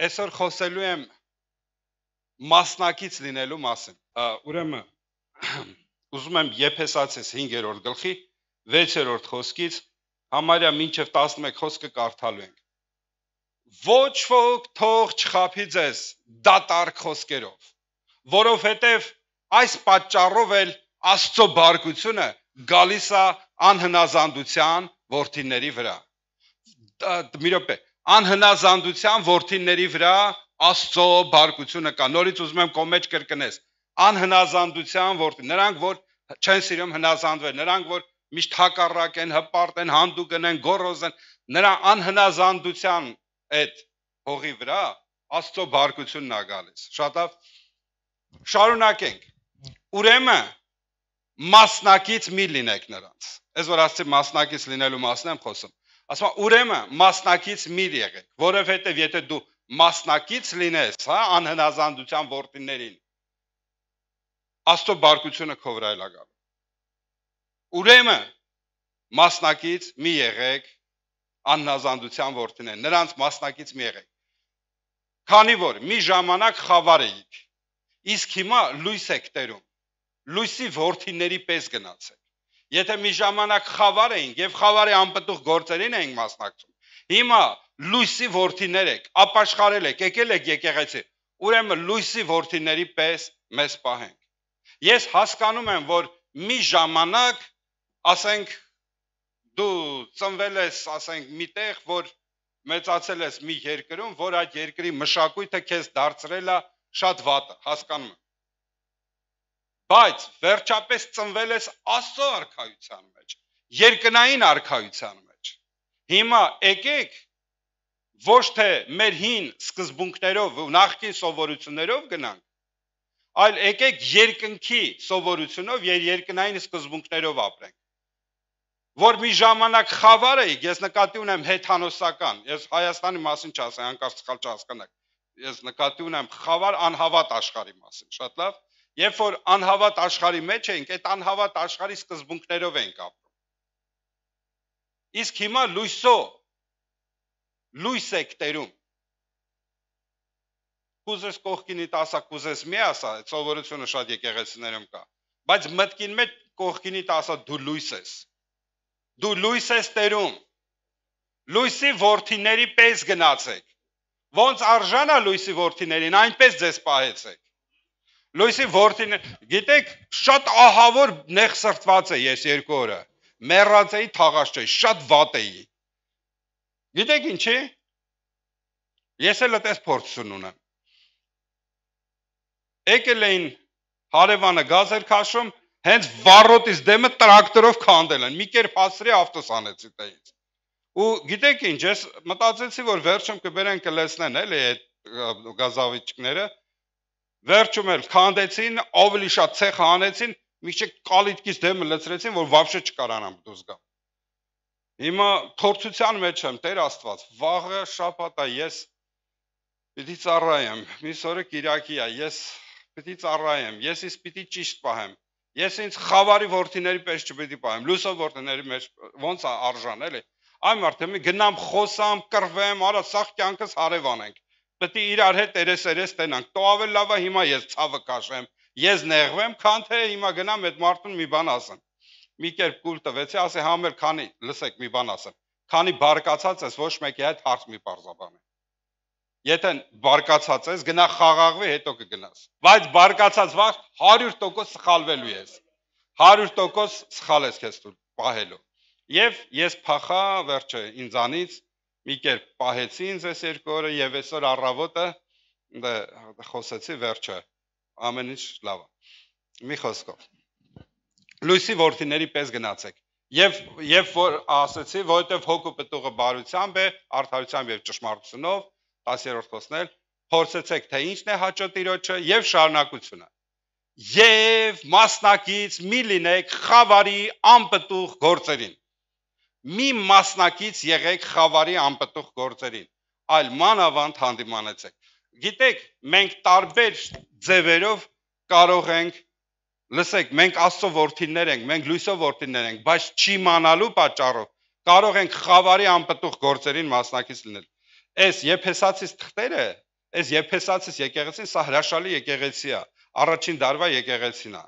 Այսօր խոսելու եմ մասնակից լինելու մասին։ Ուրեմն ուզում եմ Եփեսացիս 5-րդ գլխի 6-րդ խոսքից համարյա մինչև 11 խոսքը կարդալու ենք։ Ոչ ոք թող չխաբի ձեզ դատարկ խոսքերով, որովհետև այս պատճառով էլ Աստծո բարկությունը գալիս է անհնազանդության որդիների վրա։ Մի րոպե, անհնազանդության որդիների վրա Աստծո բարկությունը կա։ Նորից ուզում եմ քո մեջ կրկնես։ Անհնազանդության որդի, նրանք որ չեն սիրում հնազանդվել, նրանք որ միշտ հակառակ են, հպարտ են, հանդուգն են, գոռոզ են, նրա անհնազանդության այդ հողի վրա Աստծո բարկությունն է գալիս։ Շատ լավ։ Շարունակենք։ Ուրեմն մասնակից մի լինեք նրանց։ Այս որ ասացի մասնակից լինելու մասն եմ խոսում։ Ասում եմ ուրեմն մասնակից մի եղեք, որովհետև եթե դու մասնակից լինես, հա, անհնազանդության որդիներին, Աստծո բարկությունը քո վրա է գալու։ Ուրեմն մասնակից մի եղեք անհնազանդության որդիներին, նրանց մասնակից մի եղեք։ Քանի որ մի ժամանակ խավար էիք, իսկ հիմա լույս եք տերում, լույսի որդիների պես գնացեք։ Եթե մի ժամանակ խավար էինք եւ խավարի անպտուղ գործերին էինք մասնակցում, հիմա լույսի որդիներ եք, ապաշխարել եք, եկել եք եկեղեցի, ուրեմն լույսի որդիների պես մեզ պահենք։ Ես հասկանում եմ, որ մի ժամանակ, ասենք, դու ծնվել ես, ասենք, միտեղ, որ մեծացել ես մի երկրում, որ այդ երկրի մշակույթը քեզ դարձրել է շատ վատը, հասկանում եմ։ Բայց վերջապես ծնվել ես Աստծո արքայության մեջ, երկնային արքայության մեջ։ Հիմա եկեք ոչ թե մեր հին սկզբունքներով ու նախկին սովորություններով գնանք, այլ եկեք երկնքի սովորությունով եւ երկնային սկզբունքներով ապրենք։ Որ մի ժամանակ խավար էիք, ես նկատի ունեմ հեթանոսական, ես Հայաստանի մասին չասեմ, անկարծ սխալ չհասկանաք, ես նկատի ունեմ խավար անհավատ աշխարհի մասին, շատ լավ, երբ որ անհավատ աշխարհի մեջ էինք, այդ անհավատ աշխարհի սկզբունքներով էինք ապրում։ Իսկ հիմա լույս եք տերում։ Կուզես կողքինիդ ասա, կուզես մի ասա, այդ սովորությունը շատ եկեղեցիներում կա, բայց մտքին մեջ կողքինիդ ասա դու լույս ես։ Դու լույս ես տերում, լույսի որդիների պես գնացեք, ոնց արժանա լույսի որդիներին, այնպես ձեզ պահեցեք, լույսի որդիներ, գիտեք, շատ ահավոր նեղ սրտված է ես 2 օրը, մեռած էի, թաղած չէի, շատ վատ էի, գիտեք ինչի, ես էլ այդպես փորձություն ունեմ, եկել էին հարևանը գազ էր քաշում, հենց վառոտից դեմը տրակտորով քանդել են, մի կերպ հասցրի ավտոս անեցի տեից։ Ու գիտեք ինչ, ես մտածեցի, որ վերջում կբերեն կլեսնեն էլի այդ գազավիճկները, վերջում էլ քանդեցին, ավելի շատ ցեխ հանեցին, մի քիչ կալիտքից դեմը լցրեցին, որ վաբշե չկարանամ դուրս գամ։ Հիմա փորձության մեջ եմ, Տեր Աստված, վաղը շաբաթ է, ես պիտի ծառայեմ, մյուս օրը կիրակի է, ես պիտի ծառայեմ, ես ինձ պիտի ճիշտ պահեմ։ Ես ինձ խավարի որդիների պես չպիտի պահեմ, լույսով որդիների մեջ ոնց է արժան էլի։ Այ մարդը մի գնամ խոսամ, կռվեմ, արա սաղ կյանքս հարևան ենք։ Պետք է իրար հետ երես տենանք։ Տո ավելի լավ է հիմա ես ցավը քաշեմ, ես նեղվեմ, քան թե հիմա գնամ այդ մարդուն մի բան ասեմ։ Մի կերպ կուլ տվեցի, ասի համեր քանի, լսեք մի բան ասեմ։ Քանի բարկացած ես, ոչ մեկի հետ հարց մի պարզաբան։ Եթե բարկացած ես, գնա խաղաղվի, հետո կգնաս։ Բայց բարկացած վաղ 100% սխալվելու ես։ 100% սխալ ես քեզ պահելու։ Եվ ես փախա վերջը ինձանից, մի կերպ պահեցի ինձ այս 2 օրը եւ այսօր առավոտը խոսեցի վերջը։ Ամեն ինչ լավ է։ Մի խոսքով։ Լույսի որդիների պես գնացեք։ Եվ որ ասեցի, որովհետեւ հոգու պտուղը բարությամբ է, արդարությամբ եւ ճշմարտությունով 10-րդ խոսքն էլ փորձեցեք թե ինչն է հաճո Տիրոջը եւ շարունակությունը եւ մասնակից մի լինեք խավարի անպտուղ գործերին մի մասնակից եղեք խավարի անպտուղ գործերին այլ մանավանդ հանդիմանեցեք գիտեք մենք տարբեր ձևերով կարող ենք լսեք մենք Աստծո որդիներ ենք մենք լույսով որդիներ ենք բայց չիմանալու պատճառով կարող ենք խավարի անպտուղ գործերին մասնակից լինել Այս Եփեսացիս թղթերը Այս Եփեսացիս եկեղեցին սա հրաշալի եկեղեցի է, առաջին դարվա եկեղեցին է։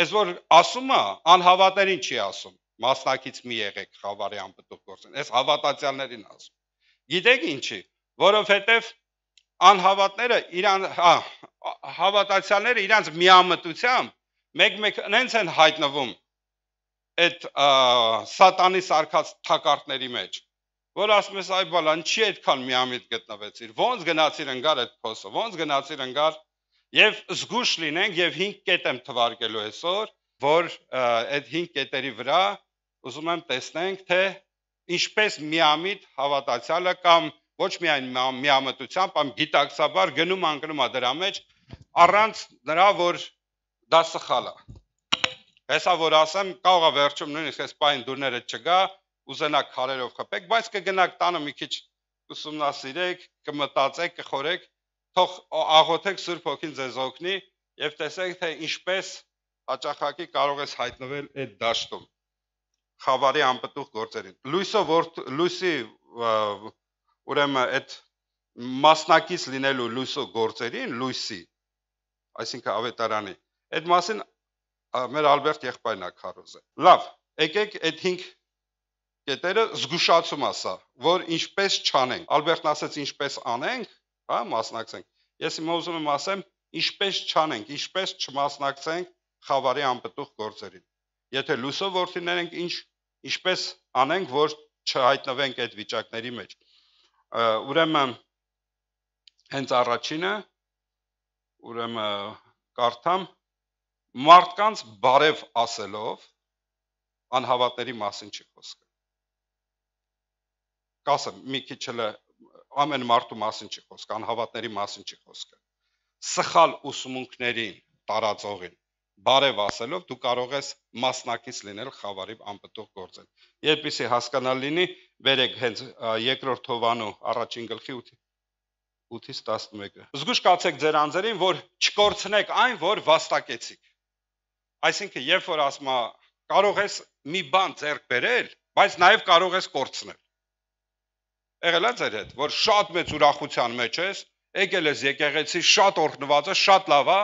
Այս որ ասում է, անհավատներին չի ասում, մասնակից մի եղեք խավարի անպտուղ գործին, այս հավատացյալներին ասում։ Գիտեք ինչի, որովհետև անհավատները հավատացյալները իրանց միամտությամբ մեկ-մեկ նենց են հայտնվում այդ սատանի սարքած թակարդների մեջ, որ ասում ես այ բալան, չի այդքան միամիտ գտնվեցիր, ոնց գնացիր ընկար այդ փոսը, ոնց գնացիր ընկար, եւ զգուշ լինենք եւ 5 կետ եմ թվարկելու այսօր, որ այդ 5 կետերի վրա ուզում եմ տեսնենք, թե ինչպես միամիտ հավատացյալը կամ ոչ միայն միամտությամբ, կամ գիտակցաբար գնում անկնում է դրա մեջ, առանց նրա որ դա սխալ է։ Հեսա որ ասեմ, կարող է վերջում նույնիսկ այս պայն դուրները չգա, ուզենաք քարերով խփեք, բայց կգնաք տանը մի քիչ ուսումնասիրեք, կմտածեք, կխորեք, թող աղոթեք Սուրբ Հոգին ձեզ օգնի եւ տեսեք, թե ինչպես հաճախակի կարող ես հայտնվել այդ դաշտում խավարի անպտուղ գործերին։ Լույսի ուրեմն այդ մասնակից լինելու լույսո գործերին, լույսի, այսինքն ավետարանի, այդ մասին մեր Ալբերտ եղբայրն է քարոզել։ Լավ, եկեք այդ 5 կետերը զգուշացում ասա, որ ինչպես չանենք։ Ալբերտն ասաց ինչպես անենք, հա, մասնակցենք։ Ես հիմա ուզում եմ ասեմ, ինչպես չանենք, ինչպես չմասնակցենք խավարի անպտուղ գործերին։ Եթե լույսով որդիներ ենք, ինչպես անենք, որ չհայտնվենք այդ վիճակների մեջ։ Ուրեմն հենց առաջինը, ուրեմն կարդամ, մարդկանց բարև ասելով անհավատների մասին չի խոսքը։ Կասեմ, մի քիչ էլ ամեն մարդու մասին չի խոսքը, անհավատների մասին չի խոսքը։ Սխալ ուսմունքներին տարածողին բարև ասելով դու կարող ես մասնակից լինել խավարի անպտուղ գործին։ Երբիսի հասկանալ լինի, վերեք հենց երկրորդ Հովանու առաջին գլխի 8-ից 11-ը։ Զգուշ կացեք ձեր անձերին, որ չկորցնեք այն, որ վաստակեցիք։ Այսինքն, երբ որ ասում է, կարող ես մի բան ձեռք բերել, բայց նաև կարող ես կորցնել։ Եղել է ձեր հետ, որ շատ մեծ ուրախության մեջ ես, եկել ես եկեղեցի, շատ օրհնված ես, շատ լավ է,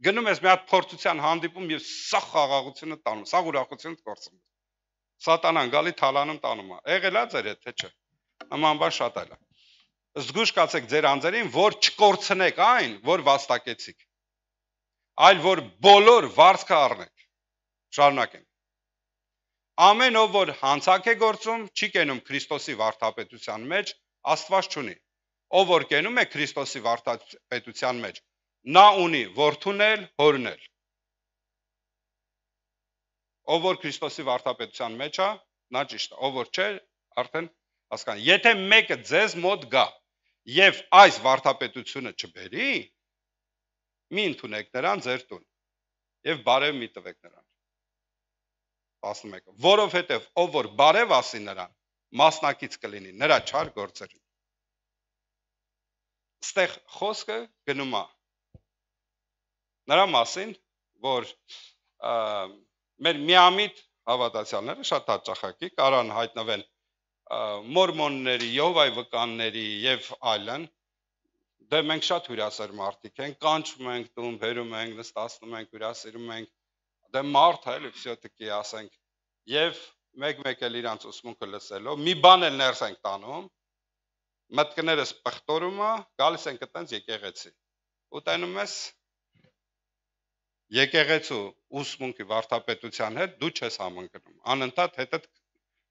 գնում ես մի հատ փորձության հանդիպում եւ սա խաղաղությունը տանում, սա ուրախությունը կորցնում։ Սատանան գալի թալանում տանում է։ Եղել է ձեր հետ, թե չէ։ Նման բան շատ այլ է։ Զգուշ կացեք ձեր անձերին, որ չկորցնեք այն, որ վաստակեցիք, այլ որ բոլոր վարձքը առնեք։ Շարունակենք։ Ամեն ով որ հանցակ է գործում, չի կենում Քրիստոսի վարդապետության մեջ, Աստված չունի։ Ով որ կենում է Քրիստոսի վարդապետության մեջ, նա ունի որդուն էլ, հորն էլ։ Ով որ Քրիստոսի վարդապետության մեջ է, նա ճիշտ է, ով որ չէ, արդեն հասկան։ Եթե մեկը ձեզ մոտ գա եւ այս վարդապետությունը չբերի, մի ընդունեք նրան ձեր տուն եւ բարև մի տվեք նրան։ 11-ը, որովհետեւ ով որ բարև ասի նրան, մասնակից կլինի նրա չար գործերին։ Ստեղ խոսքը գնում է նրա մասին, որ մեր միամիտ հավատացյալները շատ հաճախակի կարան հայտնվեն մորմոնների, Եհովայի վկանների եւ այլն, դե մենք շատ հյուրասեր մարդիկ ենք, կանչում ենք տուն, բերում ենք, նստացնում ենք, հյուրասիրում ենք, դե մարդ է, էլի վсё-таки ասենք, եւ մեկ-մեկ էլ իրանց ուսմունքը լսելով, մի բան էլ ներս ենք տանում, մտքներս պղտորում է, գալիս ենք այտենց եկեղեցի։ Ու տենում ես եկեղեցու ուսմունքի վարդապետության հետ դու չես համընկնում, անընդհատ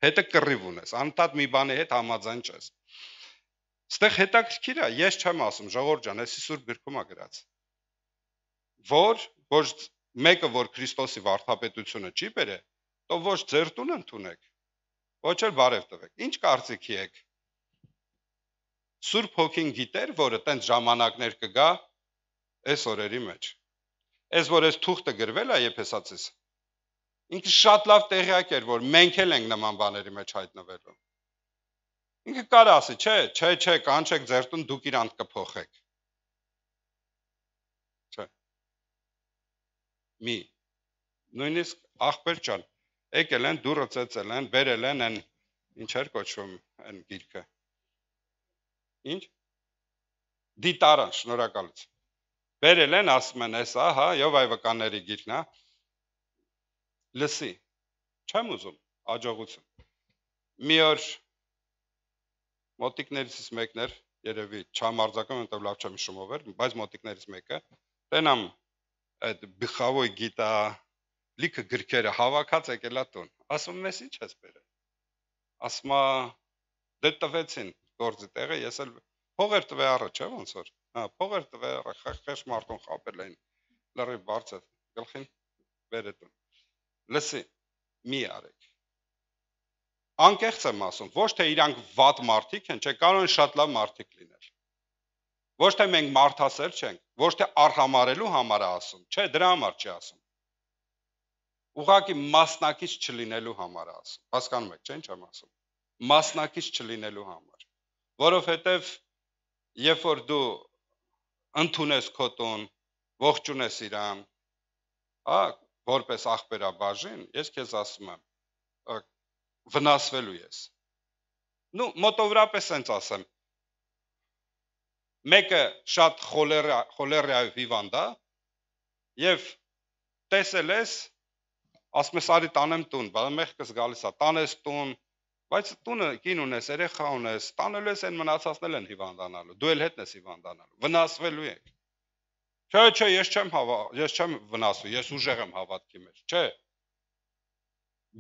հետը կռիվ ունես, անընդհատ մի բանի հետ համաձայն չես։ Ստեղ հետաքրքիր է, ես չեմ ասում, ժողովուրդ ջան, էսի Սուրբ գրքում է գրած, որ ոչ մեկը որ Քրիստոսի վարդապետությունը չի բերե, то ոչ ձեր տուն ընդունեք, ոչ էլ բարև տվեք։ Ինչ կարծիքի եք։ Սուրբ Հոգին գիտեր, որ այտենց ժամանակներ կգա այս օրերի մեջ։ Այս որ այս թուղթը գրվել է Եփեսացիս, ինքը շատ լավ տեղյակ էր, որ մենք էլ ենք նման բաների մեջ հայտնվելու։ Ինքը կար ասի, չէ, կանչեք ձեր տուն, դուք իրանք կփոխեք։ Չէ։ Մի նույնիսկ ախպեր ջան, եկել են, դուրը ծեծել են, բերել են այն ինչ էր կոչվում այն գիրքը։ Ինչ։ Դիտարան, շնորհակալություն։ Բերել են, ասում են, էսա, հա, եւ այ վկաների գիրքն, հա։ Լսի, չեմ ուզում, աջողություն։ Մի օր մոտիկներից մեկն էր, երևի չամարձակում, այնտեղ լավ չեմ հիշում ով էր, բայց մոտիկներից մեկը, տենամ այդ բխավոյ գիտա լիքը գրքերը հավաքած եկելա տուն։ Ասում եմ, ես ինչ ես բերել։ Ասում դե տվեցին գործի տեղը, ես էլ փողեր տվե առաջ, չէ՞ ոնց որ։ Հա, փողեր տվե առաջ, խեղճ մարդուն խապել էին։ Լրի բարձր գլխին բերետուն։ Լսի, մի արեք։ Անկեղծ եմ ասում, ոչ թե իրանք վատ մարդիկ են, չէ, կարող են շատ լավ մարդիկ լինել։ Ոչ թե մենք մարդասեր չենք, ոչ թե արհամարելու համար է ասում, չէ, դրա համար չի ասում։ Ուղղակի մասնակից չլինելու համար է ասում։ Հասկանում եք, չէ՞, ինչ եմ ասում։ Մասնակից չլինելու համար։ Որովհետև երբ որ դու ընդունես քո տուն, ողջունես իրան, հա, որպես աղբերաբաժին, ես քեզ ասում եմ, վնասվելու ես։ Ну, մոտավորապես sense ասեմ։ Մեկը շատ խոլերիայով հիվանդ է, եւ տեսել ես, ասում ես արի տանեմ տուն, բայց մեղքս գալիս է, տանես տուն, բայց տունը կին ունես, երեխա ունես, տանելու ես այն մնացածն են հիվանդանալու, դու էլ հետն ես հիվանդանալու, վնասվելու եք։ Չէ, ես չեմ վնասվում, ես ուժեղ եմ հավատքի մեջ, չէ։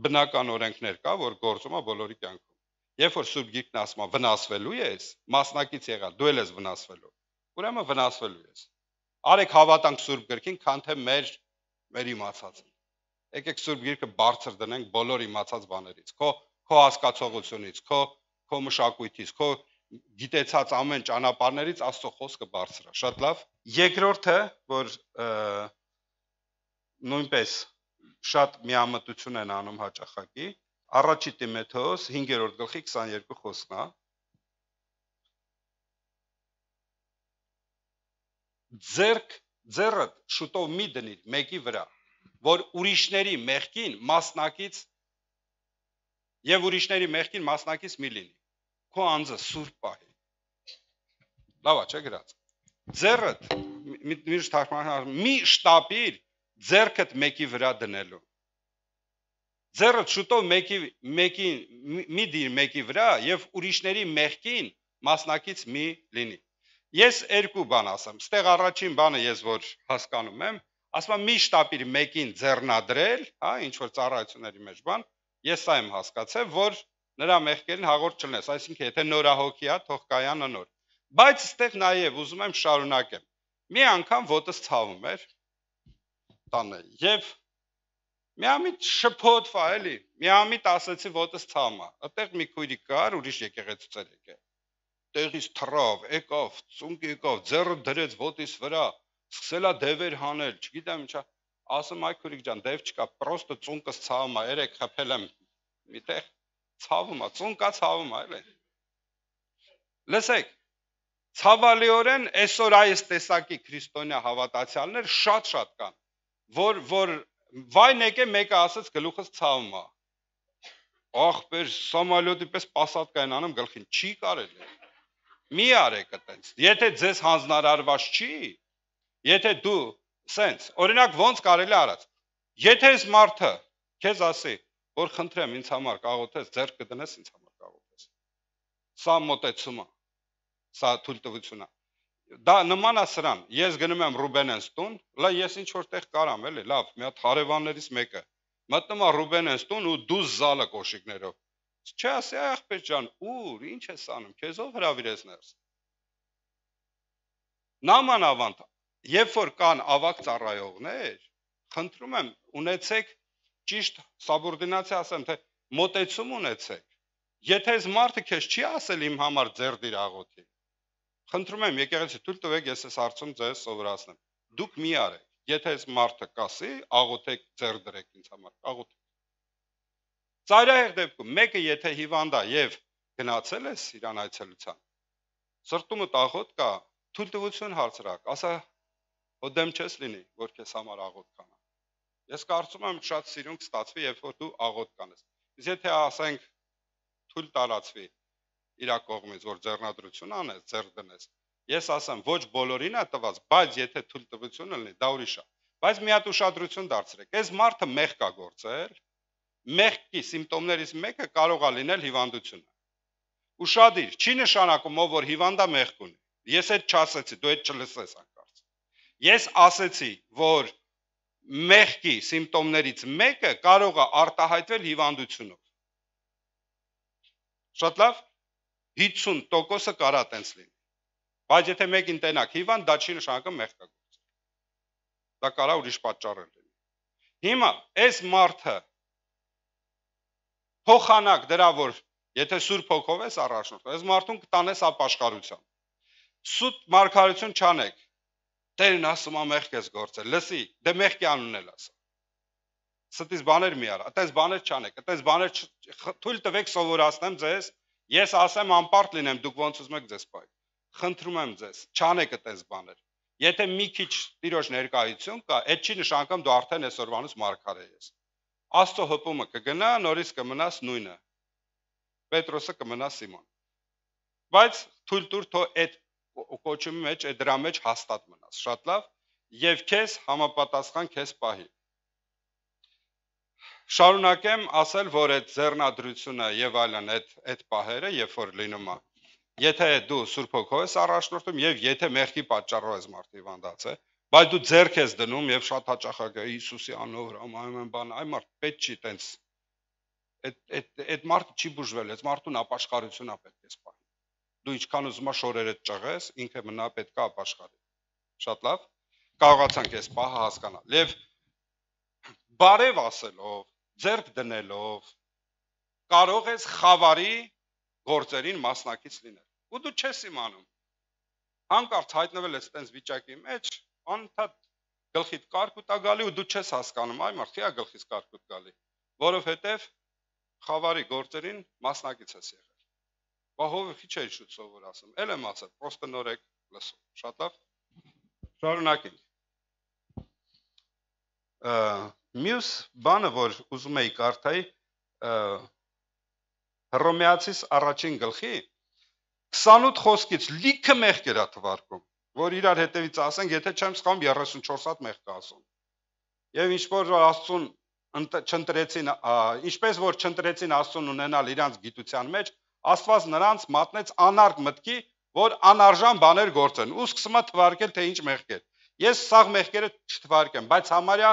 Բնական օրենքներ կա, որ գործում է բոլորի կյանքում։ Երբ որ Սուրբ Գիրքն ասում է վնասվելու ես, մասնակից եղա, դու էլ ես վնասվելու։ Ուրեմն վնասվելու ես։ Արեք հավատանք Սուրբ Գրքին, քան թե մեր իմացածը։ Եկեք Սուրբ Գիրքը բարձր դնենք բոլոր իմացած բաներից, քո հասկացողությունից, քո մշակույթից, քո գիտեցած ամեն ճանապարհներից Աստծո խոսքը բարձր է։ Շատ լավ։ Երկրորդը, որ նույնպես շատ միամտություն են անում հաճախակի, առաջի Տիմոթեոս 5-րդ գլխի 22 խոսքն է։ Ձեռդ շուտով մի դնիր մեկի վրա, որ ուրիշների մեղքին մասնակից եւ ուրիշների մեղքին մասնակից մի լինի։ Քո անձը սուրբ պահի։ Լավ է, չէ՞ գրած։ Ձեռդ միշտ թարգմանվում մի շտապիր ձեռքդ մեկի վրա դնելու։ Ձեռդ շուտով մի դիր մեկի վրա եւ ուրիշների մեղքին մասնակից մի լինի։ Ես երկու բան ասեմ։ Ստեղ առաջին բանը ես որ հասկանում եմ, ասում եմ մի շտապիր մեկին ձեռնադրել, հա, ինչ որ ծառայությունների մեջ բան, ես սա եմ հասկացել, որ նրա մեղքերին հաղորդ չլնես, այսինքն եթե նորահոգի է, թող կայանը նոր։ Բայց ստեղ նաեւ ուզում եմ շարունակեմ։ Մի անգամ ոտս ցավում էր տանը եւ միամիտ շփոթվա էլի, միամիտ ասեցի ոտս ցավում է։ Այդտեղ մի քույրիկ կար, ուրիշ եկեղեցուց էր եկել։ Տեղից թռավ, եկավ, ծունկ եկավ, ձեռը դրեց ոտիս վրա, սկսելա դևեր հանել, չգիտեմ ինչա, ասում այ քուրիկ ջան, դև չկա, պրոստը ծունկս ցավում է, երեք խփել եմ, միտեղ ցավում է, ծունկա ցավում է, էլի։ Լսեք, ցավալիորեն այսօր այս տեսակի քրիստոնյա հավատացյալներ շատ կան, որ վայն եկե մեկը ասեց գլուխս ցավում է։ Ախպեր, սամալյոտի պես պասատկա են անում գլխին, չի կարելի։ Մի արեք այտենց։ Եթե ձեզ հանձնարարված չի, եթե դու սենց, օրինակ ոնց կարելի արած։ Եթե այս մարդը քեզ ասի, որ խնդրեմ ինձ համար կաղոթես, ձեռք կդնես ինձ համար կաղոթես։ Սա մոտեցում է։ Սա թույլտվություն է։ Դա նման է սրան։ Ես գնում եմ Ռուբենենց տուն, լա ես ինչ որտեղ կարամ, էլի, լավ, մի հատ հարևաններից մեկը։ Մտնում է Ռուբենենց տուն ու դու զալը կոշիկներով։ Չէ, ասի ախպեր ջան, ուր, ինչ ես անում, քեզ ով հրավիրեց ներս։ Նամանավանդ, երբ որ կան ավակ ծառայողներ, խնդրում եմ, ունեցեք ճիշտ սաբորդինացիա, ասեմ, թե մոտեցում ունեցեք։ Եթե այս մարդը քեզ չի ասել իմ համար ձեռ դիր աղոթի, խնդրում եմ, եկեղեցի թույլ տվեք, ես այս հարցում ձեզ սովորացնեմ։ Դուք մի արեք, եթե այս մարդը կասի, աղոթեք, ձեռ դրեք ինձ համար, աղոթեք։ Ծայրահեղ դեպքում մեկը եթե հիվանդ է եւ գնացել ես իրան այցելության, սրտումը աղոթ կա, թույլտվություն հարցրակ, ասա հո դեմ չես լինի, որ քեզ համար աղոթ կանա։ Ես կարծում եմ շատ սիրուն կստացվի, երբ որ դու աղոթ կանես։ Իսկ եթե ասենք թույլ տարածվի իր կողմից, որ ձեռնադրություն անես, ձեռք դնես, Ես ասեմ, ոչ բոլորին է տված, բայց եթե թույլտվություն լինի, դա ուրիշ է։ Բայց մի հատ ուշադրություն դարձրեք։ Այս մարդը մեղք է գործել, մեղքի սիմպտոմներից մեկը կարող է լինել հիվանդությունը։ Ուշադիր, չի նշանակում ով որ հիվանդ է մեղք ունի։ Ես այդ չասեցի, դու այդ չլսես անկարծ։ Ես ասեցի, որ մեղքի սիմպտոմներից մեկը կարող է արտահայտվել հիվանդությունով։ Շատ լավ, 50%-ը կարա տենց լինի։ Բայց եթե մեկին տենակ հիվանդ, դա չի նշանակում մեղք է գործել։ Դա կարա ուրիշ պատճառ լինի։ Հիմա այս մարդը փոխանակ դրա որ եթե Սուրբ Հոգով ես առաջնորդում, այս մարդուն կտանես ապաշխարության։ Սուտ մարգարություն չանեք։ Տերն ասում է մեղք ես գործել։ Լսի, դե մեղքի անունն էլ ասա։ Ստից բաներ մի արա, այդպես բաներ չանեք, այդպես բաներ թույլ տվեք սովորացնեմ ձեզ, ես ասեմ անպարտ լինեմ, դուք ոնց ուզում եք ձեզ պայ։ Խնդրում եմ ձեզ, չանեք այդպես բաներ։ Եթե մի քիչ տիրոջ ներկայություն կա, այդ չի նշանակում դու արդեն այսօրվանից մարգարե ես։ Աստծո հպումը կգնա, նորից կմնաս նույնը։ Պետրոսը կմնա Սիմոն։ Բայց թույլ տուր թո այդ կոչումի մեջ, այդ դրա մեջ հաստատ մնաս։ Շատ լավ, եւ քեզ համապատասխան քեզ պահի։ Շարունակեմ ասել, որ այդ ձեռնադրությունը եւ այլն այդ պահերը, երբ որ լինում է, եթե դու Սուրբ Հոգով ես առաջնորդում եւ եթե մեղքի պատճառով ես մարդի հիվանդացե, բայց դու ձեռք ես դնում եւ շատ հաճախ է Հիսուսի անունով հրամայում եմ բան, այ մարդ պետք չի տենց այդ մարդը չի բուժվել, այդ մարդուն ապաշխարություն է պետք է սպասի։ Դու ինչքան ուզում ես շորերը ճղես, ինքը մնա պետք է ապաշխարի։ Շատ լավ։ Կարողացանք այս պահը հասկանալ։ Եվ բարև ասելով, ձեռք դնելով կարող ես խավարի գործերին մասնակից լինել։ Ու դու չես իմանում։ Հանկարծ հայտնվել ես այդպես վիճակի մեջ, անընդհատ գլխիդ կարկուտ է գալի ու դու չես հասկանում, այ մարդ, ի՞նչ է գլխից կարկուտ գալի, որովհետև խավարի գործերին մասնակից ես եղել։ Բահովը քիչ է շուտ սովոր ասում։ Էլ եմ ասել, պրոստը նոր եք լսում։ Շատ լավ։ Շարունակենք։ Մյուս բանը, որ ուզում էի կարդայի, Հռոմեացիս առաջին գլխի 28 խոսքից լիքը մեղքեր է թվարկում, որ իրար հետևից ասենք, եթե չեմ սխալվում 34 հատ մեղք կա ասում։ Եվ ինչպես որ Աստծուն չընտրեցին, ինչպես որ չընտրեցին Աստծուն ունենալ իրանց գիտության մեջ, Աստված նրանց մատնեց անարգ մտքի, որ անարժան բաներ գործեն, ու սկսում է թվարկել, թե ինչ մեղքեր։ Ես սաղ մեղքերը չթվարկեմ, բայց համարյա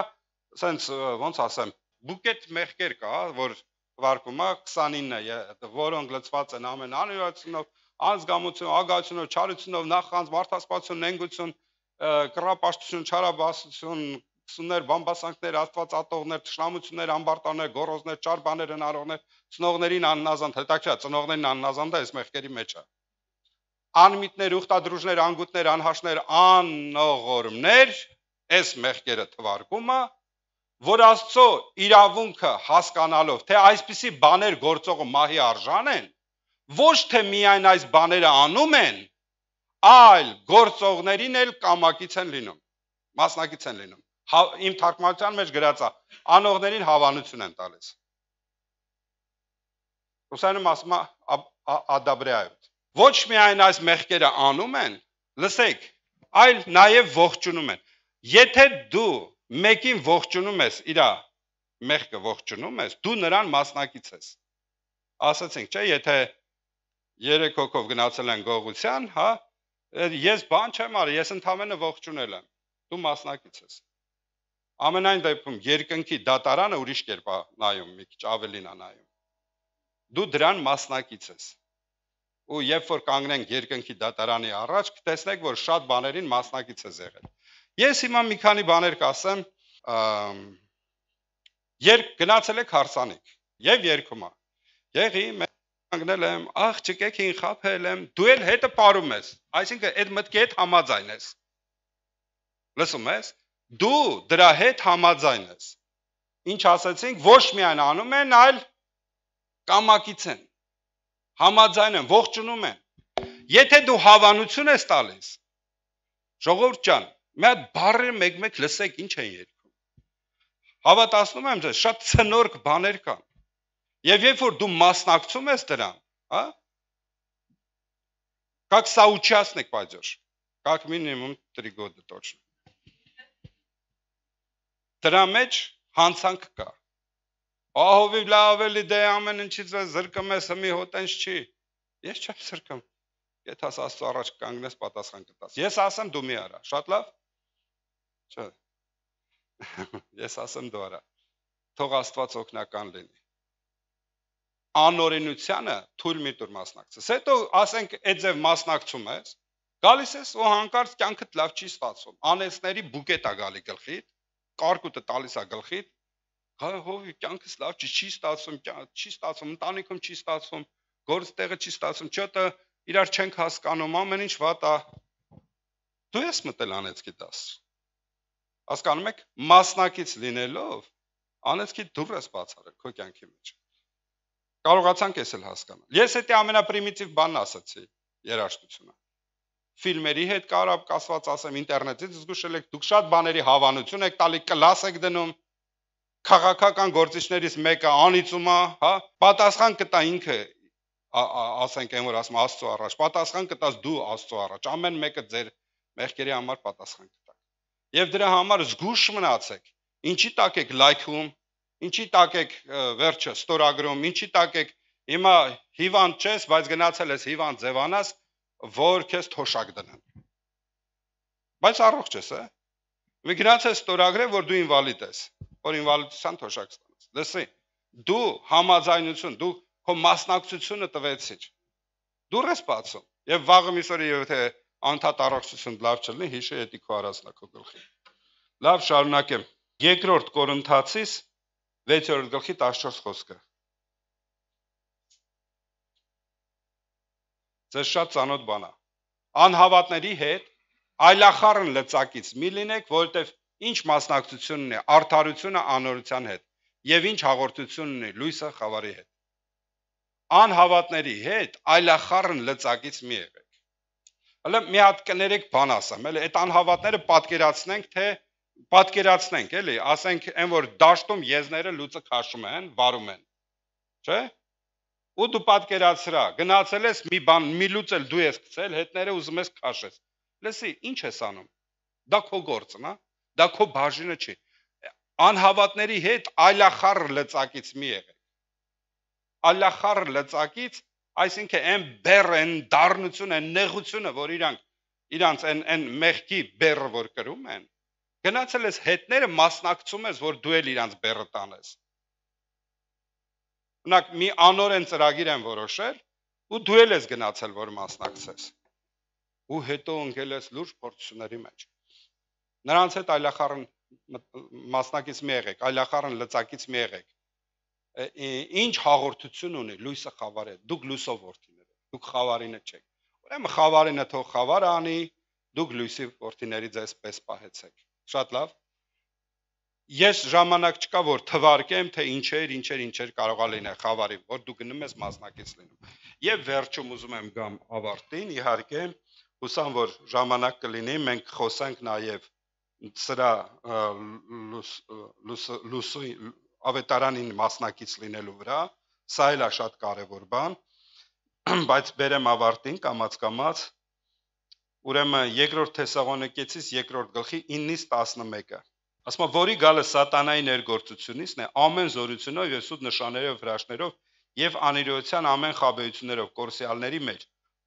սենց ոնց ասեմ, բուկետ մեղքեր կա, որ թվարկում է 29-ը, որոնք լցված են ամեն անիրացնով, անզգամություն, ագահությունով, չարությունով, նախանձ, մարդասպանություն, նենգություն, կռապաշտություն, չարաբասություն, կսուններ, բամբասանքներ, աստված ատողներ, թշնամություններ, ամբարտաններ, գոռոզներ, չար բաներ հնարողներ, ծնողներին աննազանդ, հետաքրքիր, ծնողներին աննազանդը այս մեղքերի մեջ է։ Անմիտներ, ուխտադրուժներ, անգութներ, անհաշներ, անողորմներ, այս մեղքերը թվարկում է, որ Աստծո իրավունքը հասկանալով, թե այսպիսի բաներ գործողը մահի արժան են, ոչ թե միայն այս բաները անում են, այլ գործողներին էլ կամակից են լինում, մասնակից են լինում։ Իմ թարգմանության մեջ գրած է, անողներին հավանություն են տալիս։ Ուսանում ասում է ադաբրեայոտ։ Ոչ միայն այս մեղքերը անում են, լսեք, այլ նաև ողջունում են։ Եթե դու մեկին ողջունում ես, իրա մեղքը ողջունում ես, դու նրան մասնակից ես։ Ասացինք, չէ, եթե 3 հոգով գնացել են գողության, հա, ես բան չեմ արել, ես ընդամենը ողջունել եմ։ Դու մասնակից ես։ Ամենայն դեպքում երկնքի դատարանը ուրիշ կերպ է նայում, մի քիչ ավելին է նայում։ Դու դրան մասնակից ես։ Ու երբ որ կանգնենք երկնքի դատարանի առաջ, կտեսնեք, որ շատ բաներին մասնակից ես եղել։ Ես հիմա մի քանի բաներ կասեմ, երբ գնացել եք հարսանիք եւ երգում է։ Եղի կանգնել եմ, աղջիկեքին խաբել եմ, դու էլ հետը ապարում ես։ Այսինքն այդ մտքի հետ համաձայն ես։ Լսում ես։ Դու դրա հետ համաձայն ես։ Ինչ ասացինք, ոչ միայն անում են, այլ կամակից են։ Համաձայն են, ողջունում են։ Եթե դու հավանություն ես տալիս, ժողովուրդ ջան, մի հատ բառերը մեկ-մեկ լսեք, ինչ են երգում։ Հավատացնում եմ ձեզ, շատ ցնորք բաներ կան։ Եվ երբ որ դու մասնակցում ես դրան, հա, Как соучастник падеж. Как минимум 3 года точно. Դրա մեջ հանցանք կա։ Ահովի լավ էլի դե ամեն ինչից զրկում ես մի հոտենչ չի։ Ես չեմ զրկում։ Եթե Աստծո առաջ կանգնես պատասխան կտաս։ Ես ասեմ դու մի արա, շատ լավ։ Չէ։ Ես ասեմ դու արա։ Թող Աստված օգնական լինի։ Անօրենությանը թույլ մի տուր մասնակցես։ Հետո ասենք այդ ձև մասնակցում ես, գալիս ես ու հանկարծ կյանքդ լավ չի ստացվում։ Անեցների բուկետ է գալի գլխիդ, կարկուտը տալիս է գլխիդ, հովի կյանքս լավ չի ստացվում, ընտանիքում չի ստացվում, գործտեղը չի ստացվում, չոտը իրար չենք հասկանում, ամեն ինչ վատ է։ Դու ես մտել անեցքի դաս։ Հասկանում եք, մասնակից լինելով անեցքի դուռ ես բացարել քո կյանքի մեջ։ Կարողացանք ես էլ հասկանալ։ Ես էդի ամենապրիմիտիվ բանն ասացի, երաժշտությունը։ Ֆիլմերի հետ կարապ կասված ասեմ, ինտերնետից զգուշել եք, դուք շատ բաների հավանություն եք տալի, կլաս եք դնում, քաղաքական գործիչներից մեկը անիծում է, հա, պատասխան կտա ինքը, ասենք այն որ ասում Աստծո առաջ, պատասխան կտաս դու Աստծո առաջ, ամեն մեկը ձեր մեղքերի համար պատասխան կտա։ Եվ դրա համար զգուշ մնացեք, ինչի տակ եք լայքում, ինչի տակ եք վերջը ստորագրում, ինչի տակ եք հիմա հիվանդ չես, բայց գնացել ես հիվանդ ձևանաս, որ քեզ թոշակ դնեն։ Բայց առողջ ես, հա։ Մի գնացել ստորագրել, որ դու ինվալիդ ես, որ ինվալիդության թոշակ ստանաս։ Լսի, դու համաձայնություն, դու քո մասնակցությունը տվեցիր։ Դուռ ես բացում, եւ վաղը միսօրի եթե անդադ առողջություն լավ չլինի, հիշի էդի քո արածնա քո գլխի։ Լավ, շարունակեմ։ Երկրորդ Կորինթացիս 6-րդ գլխի 14 խոսքը։ Ձեզ շատ ծանոթ բան է։ Անհավատների հետ այլախառն լծակից մի լինեք, որովհետև ինչ մասնակցություն ունի արդարությունը անօրության հետ եւ ինչ հաղորդություն ունի լույսը խավարի հետ։ Անհավատների հետ այլախառն լծակից մի եղեք։ Հələ մի հատ կներեք բան ասեմ, էլի այդ անհավատները պատկերացնենք, էլի, ասենք այն որ դաշտում եզները լույսը քաշում են, վարում են։ Չէ՞։ Ու դու պատկերացրա, գնացել ես մի բան, մի լույս էլ դու ես գցել, հետները ուզում ես քաշես։ Լսի, ինչ ես անում։ Դա քո գործն է, դա քո բաժինը չի։ Անհավատների հետ այլախառն լծակից մի եղեք։ Այլախառն լծակից, այսինքն այն բեռը, այն դառնությունը, այն նեղությունը, որ իրանց այն մեղքի բեռը որ կրում են, գնացել ես հետները մասնակցում ես, որ դու էլ իրանց բեռը տանես։ Ունակ մի անօրեն ծրագիր են որոշել, ու դու էլ ես գնացել, որ մասնակցես։ Ու հետո ընկել ես լուրջ փորձությունների մեջ։ Նրանց հետ այլախառն մասնակից մի եղեք, այլախառն լծակից մի եղեք։ Ինչ հաղորդություն ունի լույսը խավարը, դուք լույսով որդիներ եք, դուք խավարինը չեք։ Ուրեմն խավարինը թող խավար անի, դուք լույսի որդիների ձեզ պես պահեցեք։ Շատ լավ։ Ես ժամանակ չկա որ թվարկեմ, թե ինչեր կարող է լինել խավարի, որ դու գնում ես մասնակից լինում։ Եվ վերջում ուզում եմ գամ ավարտին, իհարկե, հուսամ որ ժամանակ կլինի, մենք խոսանք նաև սրա լուսի ավետարանին մասնակից լինելու վրա, սա էլ է շատ կարևոր բան, բայց բերեմ ավարտին կամաց, ուրեմն երկրորդ Թեսաղոնիկեցիս երկրորդ գլխի 9-ից 11-ը, ասում է, որի գալը սատանայի ներգործությունից է, ամեն զորությունով և սուտ նշաններով, հրաշքներով և անիրոյության ամեն խաբեություններով կորսյալների մեջ,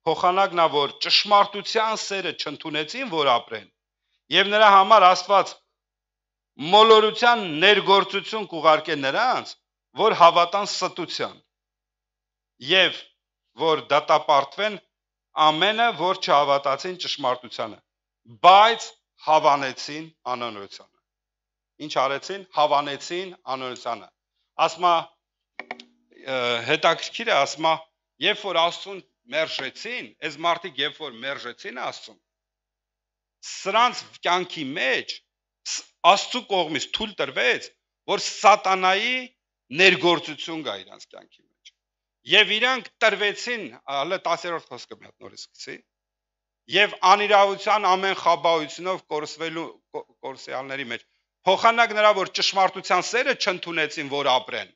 փոխանակ նա, որ ճշմարտության սերը չընդունեցին, որ ապրեն, և նրա համար Աստված մոլորության ներգործություն կուղարկե նրանց, որ հավատան ստության և որ դատապարտվեն ամենը, որ չհավատացին ճշմարտությանը, բայց հավանեցին անօրենությանը։ Ինչ արեցին, հավանեցին անօրենությանը։ Ասма հետաքրքիր է, ասма, երբ որ Աստծուն մերժեցին, այս մարդիկ երբ որ մերժեցին Աստծուն, սրանց կյանքի մեջ Աստծու կողմից թույլ տրվեց, որ սատանայի ներգործություն գա իրանց կյանքի մեջ։ Եվ իրանք տրվեցին, հələ 10-րդ խոսքը մի հատ նորից գցի, եւ անիրավության ամեն խաբայությունով կորսվելու կորսյալների մեջ։ Փոխանակ նրա, որ ճշմարտության սերը չընդունեցին, որ ապրեն,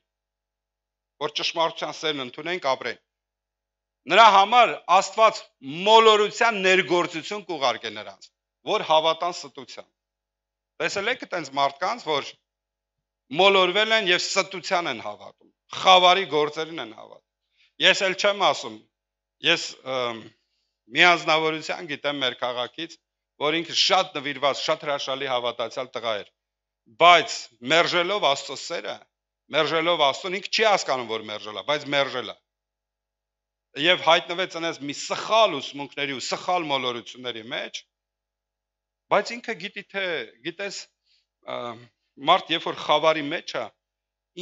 որ ճշմարտության սերն ընդունենք ապրեն։ Նրա համար Աստված մոլորության ներգործություն կուղարկե նրանց, որ հավատան ստության։ Տեսել եք այտենց մարդկանց, որ մոլորվել են եւ ստության են հավատում, խավարի գործերին են հավատում։ Ես էլ չեմ ասում, ես մի անձնավորության գիտեմ մեր քաղաքից, որ ինքը շատ նվիրված, շատ հրաշալի հավատացյալ տղա էր, բայց մերժելով Աստծո սերը, մերժելով Աստծուն, ինքը չի հասկանում, որ մերժել է, բայց մերժել է։ Եվ հայտնվեց այնպես մի սխալ ուսմունքների ու սխալ մոլորությունների մեջ, բայց ինքը գիտի թե, գիտես, մարդ երբ որ խավարի մեջ է,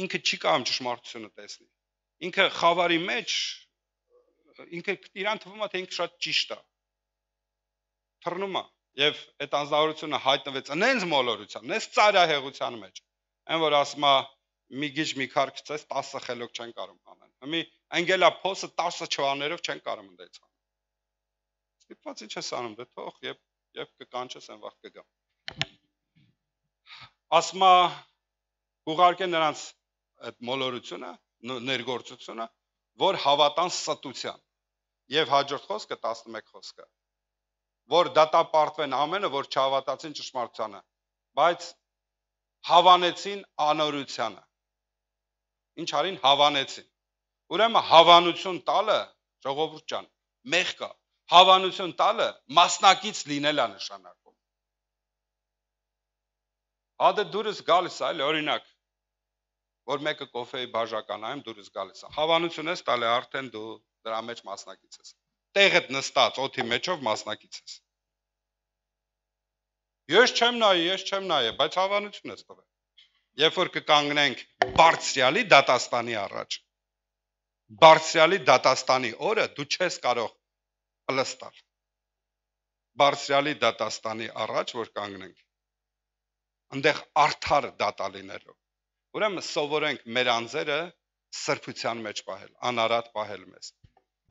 ինքը չի կարող ճշմարտությունը տեսնել։ Ինքը խավարի մեջ, ինքը իրան թվում է, թե ինքը շատ ճիշտ է։ Թռնում է, եւ այդ անձնավորությունը հայտնվեց այնց մոլորության, այնց ծայրահեղության մեջ, այն որ ասում է մի գիծ մի քար գցես 10 խելոք չեն կարող անել։ Մի անգելա փոսը 10 չվաներով չեն կարող ընդեցան։ Ստիպված ինչ ես անում, դե թող եւ կկանչես այն վաղ կգա։ Ասում է ուղարկեն նրանց այդ մոլորությունը, ներգործությունը, որ հավատան ստության։ Եվ հաջորդ խոսքը 11 խոսքը, որ դատապարտվեն ամենը, որ չհավատացին ճշմարտությանը, բայց հավանեցին անօրությանը։ Ինչ արին հավանեցին։ Ուրեմն հավանություն տալը, ժողովուրդ ջան, մեղք է։ Հավանություն տալը մասնակից լինել է նշանակում։ Հա դե դուրս գալիս է, օրինակ, որ մեկը կոֆեի բաժականայում դուրս գալիս է։ Հավանություն ես տալի արդեն դու դրա մեջ մասնակից ես։ Տեղդ նստած օդի մեջով մասնակից ես։ Ես չեմ նայի, բայց հավանություն ես տվել։ Երբ որ կկանգնենք բարձրյալի դատաստանի առաջ, բարձրյալի դատաստանի օրը դու չես կարող պլստալ։ Բարձրյալի դատաստանի առաջ որ կանգնենք, այնտեղ արդար դատալիներով։ Ուրեմն սովորենք մեր անձերը սրբության մեջ պահել, անարատ պահել մեզ։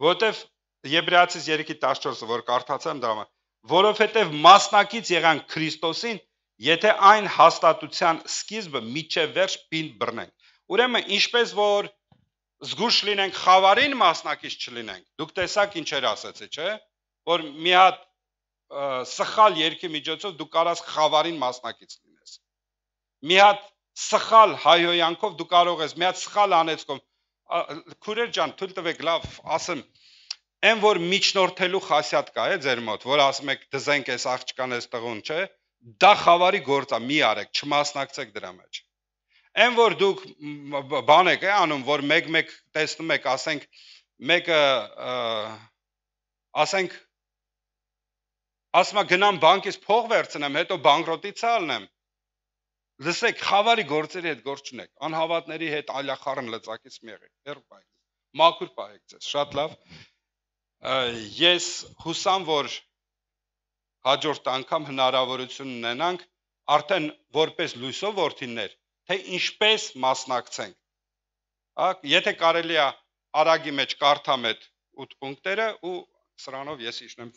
Որովհետև Եբրայեցիս 3:14-ը որ կարդացեմ դրա համար, որովհետև մասնակից եղանք Քրիստոսին, եթե այն հաստատության սկիզբը միջև վերջ պին բռնենք։ Ուրեմն ինչպես որ զգուշ լինենք խավարին մասնակից չլինենք։ Դուք տեսաք ինչեր ասեցի, չէ՞, որ մի հատ սխալ երկի միջոցով դու կարաս խավարին մասնակից լինես։ Մի հատ սխալ հայհոյանքով դու կարող ես, մի հատ սխալ անեծքով, քուրեր ջան, թույլ տվեք լավ ասեմ, այն որ միջնորդելու խասյատ կա է ձեր մոտ, որ ասում եք դզենք այս աղջկան այս տղուն, չէ, դա խավարի գործ է, մի արեք, չմասնակցեք դրա մեջ։ Այն որ դուք բան եք անում, որ մեկ տեսնում եք, ասենք, մեկը ասենք ասում է գնամ բանկից փող վերցնեմ, հետո բանկրոտի ցալնեմ։ Լսեք, խավարի գործերի հետ գործ չունեք, անհավատների հետ այլախառն լծակից մի եղեք, հեռու պահեք, մաքուր պահեք ձեզ, շատ լավ։ Ես հուսամ, որ հաջորդ անգամ հնարավորություն ունենանք արդեն որպես լույսով որդիներ, թե ինչպես մասնակցենք։ Եթե կարելի է արագի մեջ կարդամ այդ 8 պունկտերը ու սրանով ես իջնեմ։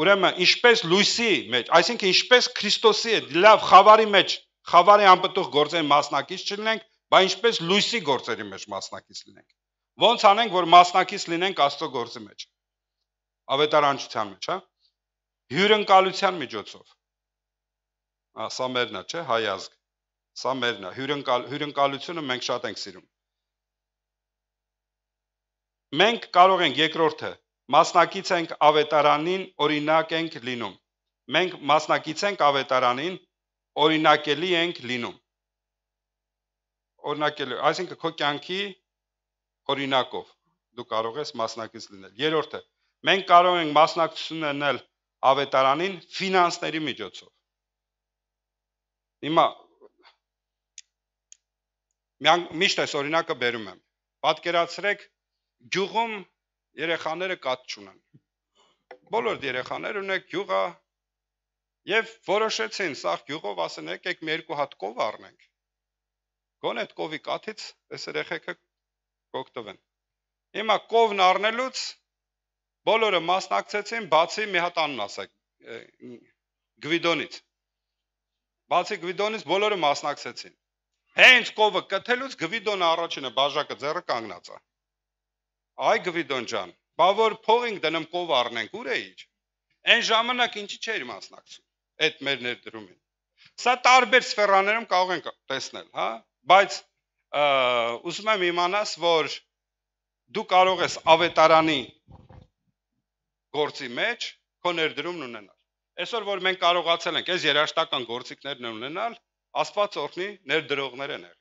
Ուրեմն ինչպես լույսի մեջ, այսինքն ինչպես Քրիստոսի հետ լավ խավարի մեջ, խավարի անպտուղ գործերի մասնակից չլինենք, բայց ինչպես լույսի գործերի մեջ մասնակից լինենք։ Ոնց անենք, որ մասնակից լինենք Աստծո գործի մեջ։ Ավետարանչության մեջ, հա։ Հյուրընկալության միջոցով։ Սա մերն է, չէ, հայ ազգ։ Սա մերն է, հյուրընկալությունը մենք շատ ենք սիրում։ Մենք կարող ենք երկրորդը, մասնակից ենք ավետարանին, օրինակ ենք լինում։ Մենք մասնակից ենք ավետարանին, օրինակելի ենք լինում։ Օրինակելի, այսինքն քո կյանքի օրինակով դու կարող ես մասնակից լինել։ Երրորդը, մենք կարող ենք մասնակցություն ունենալ ավետարանին ֆինանսների միջոցով։ Հիմա միշտ այս օրինակը բերում եմ։ Պատկերացրեք, գյուղում երեխաները կաթ չունեն։ Բոլոր երեխաներ ունեն գյուղը եւ որոշեցին սա գյուղով ասեն եկեք մի երկու հատ կով առնենք։ Գոնե այդ կովի կաթից այս երեխեքը կօգտվեն։ Հիմա կովն առնելուց բոլորը մասնակցեցին, բացի մի հատ անուն ասեք, Գվիդոնից։ Բացի Գվիդոնից բոլորը մասնակցեցին։ Հենց կովը կթելուց Գվիդոնը առաջինը բաժակը ձեռը կանգնած է։ Այ Գվիդոն ջան, Բա որ փող ենք դնում կով առնենք, ուր էիր։ Այն ժամանակ ինչի չէր մասնակցում այդ մեր ներդրումին։ Սա տարբեր սֆերաներում կարող ենք տեսնել, հա, բայց ուզում եմ իմանաս, որ դու կարող ես ավետարանի գործի մեջ քո ներդրումն ունենալ։ Այսօր որ մենք կարողացել ենք այս երաշտական գործիքներն ունենալ, Աստված օրհնի ներդրողներ են եղել։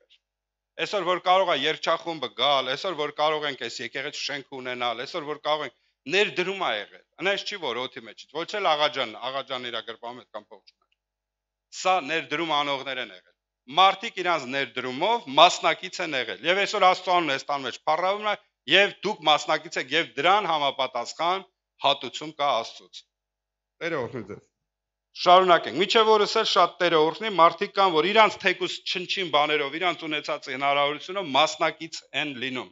Այսօր որ կարող է երգչախումբը գալ, այսօր որ կարող ենք այս եկեղեցի շենք ունենալ, այսօր որ կարող ենք ներդրում է եղել։ Այնպես չի որ օդի մեջ, ոչ էլ աղաջան իր գրպանում հետ կամ փող չուներ։ Սա ներդրում անողներ են եղել։ Մարդիկ իրանց ներդրումով մասնակից են եղել։ Եվ այսօր Աստծոն Հեստան մեջ փառավում է, եւ դուք մասնակից եք եւ դրան համապատասխան հատուցում կա Աստծոց։ Տերը օրհնի ձեզ։ Շարունակենք։ Միջև օրս էլ շատ Տերը օրհնի, մարդիկ կան, որ իրանց թեկուս չնչին բաներով, իրանց ունեցած հնարավորությունով մասնակից են լինում։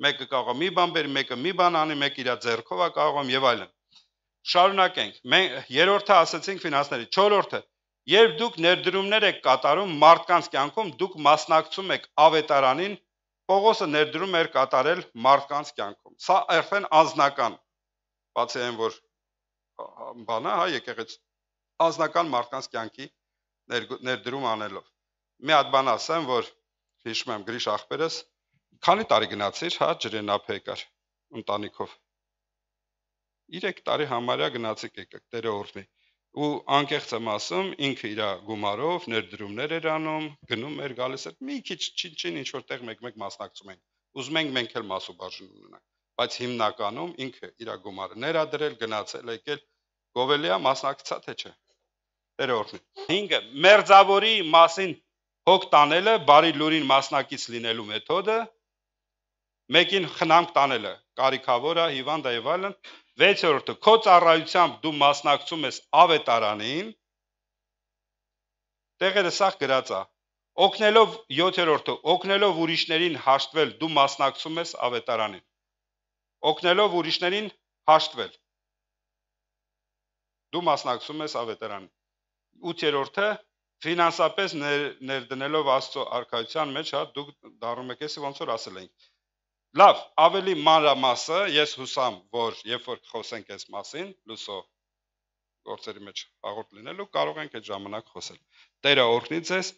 Մեկը կարող է մի բան բերի, մեկը մի բան անի, մեկը իր ձեռքով է կարող եւ այլն։ Շարունակենք։ Մենք երրորդը ասացինք ֆինանսների, չորրորդը, երբ դուք ներդրումներ եք կատարում մարդկանց կյանքում, դուք մասնակցում եք ավետարանին, Պողոսը ներդրում էր կատարել մարդկանց կյանքում։ Սա արդեն անձնական, բացի այն որ բանա, հա, եկեղեցի անձնական մարդկանց կյանքի ներդրում անելով։ Մի հատ բան ասեմ, որ հիշում եմ Գրիշ ախպերս, քանի տարի գնացիր, հա, ջրենափ եկար ընտանիքով։ 3 տարի համարյա գնացիք եկեք, Տերը օրհնի։ Ու անկեղծ եմ ասում, ինքը իր գումարով ներդրումներ էր անում, գնում էր, գալիս էր, մի քիչ չին ինչ որտեղ մեկ-մեկ մասնակցում ենք։ Ուզում ենք մենք էլ մասուբաժին ունենանք, բայց հիմնականում ինքը իր գումարը ներադրել, գնացել, եկել, գովելիա մասնակցա թե չէ։ Տերը օրհնի։ 5-ը մերձավորի մասին հոգ տանելը, բարի լուրին մասնակից լինելու մեթոդը, մեկին խնամք տանելը, կարիքավոր է, հիվանդ է եւ այլն։ 6-րդը քո ծառայությամբ դու մասնակցում ես ավետարանին, տեղերը սաղ գրած է։ Օգնելով 7-րդը, օգնելով ուրիշներին հաշտվել, դու մասնակցում ես ավետարանին։ Օգնելով ուրիշներին հաշտվել, դու մասնակցում ես ավետարանին։ 8-րդը ֆինանսապես ներդնելով Աստծո արքայության մեջ, հա, դուք դառնում եք, եսի ոնց որ ասել ենք։ Լավ, ավելի մանրամասը ես հուսամ, որ երբ որ խոսենք այս մասին, լուսո գործերի մեջ հաղորդ լինելու, կարող ենք այդ ժամանակ խոսել։ Տերը օրհնի ձեզ,